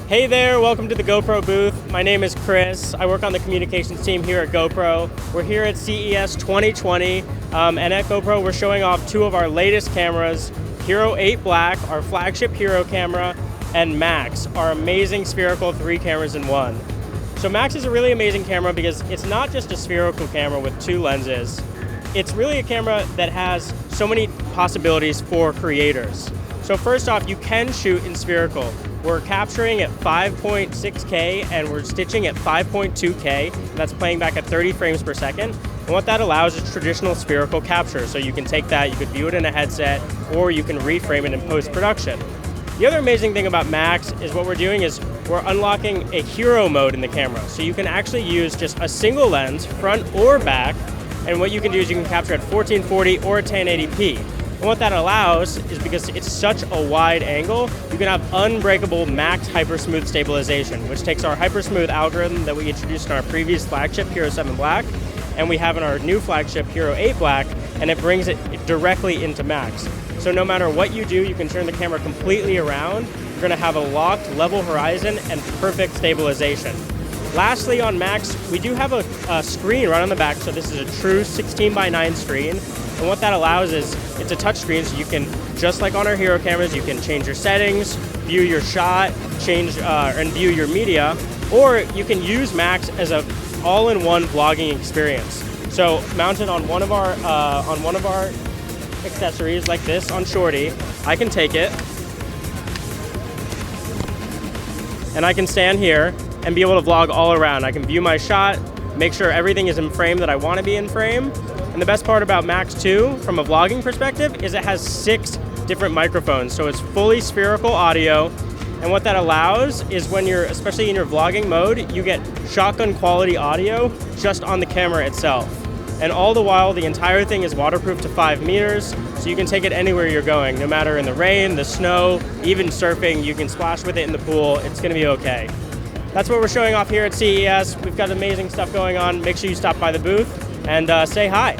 Hey there, welcome to the GoPro booth. My name is Chris. I work on the communications team here at GoPro. We're here at CES 2020, and at GoPro we're showing off two of our latest cameras, Hero 8 Black, our flagship Hero camera, and Max, our amazing spherical 3 cameras in one. So Max is a really amazing camera because it's not just a spherical camera with 2 lenses. It's really a camera that has so many possibilities for creators. So first off, you can shoot in spherical. We're capturing at 5.6K and we're stitching at 5.2K. That's playing back at 30 frames per second. And what that allows is traditional spherical capture. So you can take that, you could view it in a headset, or you can reframe it in post-production. The other amazing thing about Max is what we're doing is we're unlocking a hero mode in the camera. So you can actually use just a single lens, front or back, and what you can do is you can capture at 1440 or 1080p. And what that allows is, because it's such a wide angle, you can have unbreakable max hypersmooth stabilization, which takes our hypersmooth algorithm that we introduced in our previous flagship Hero 7 Black, and we have in our new flagship Hero 8 Black, and it brings it directly into Max. So no matter what you do, you can turn the camera completely around. You're gonna have a locked level horizon and perfect stabilization. Lastly, on Max, we do have a screen right on the back, so this is a true 16:9 screen. And what that allows is, it's a touch screen, so you can, just like on our Hero cameras, you can change your settings, view your shot, and view your media, or you can use Max as a all-in-one vlogging experience. So mounted on one of our accessories like this on Shorty, I can take it, and I can stand here and be able to vlog all around. I can view my shot, make sure everything is in frame that I want to be in frame. And the best part about Max 2, from a vlogging perspective, is it has 6 different microphones. So it's fully spherical audio. And what that allows is when you're, especially in your vlogging mode, you get shotgun quality audio just on the camera itself. And all the while, the entire thing is waterproof to 5 meters, so you can take it anywhere you're going, no matter in the rain, the snow, even surfing. You can splash with it in the pool. It's gonna be okay. That's what we're showing off here at CES. We've got amazing stuff going on. Make sure you stop by the booth and say hi.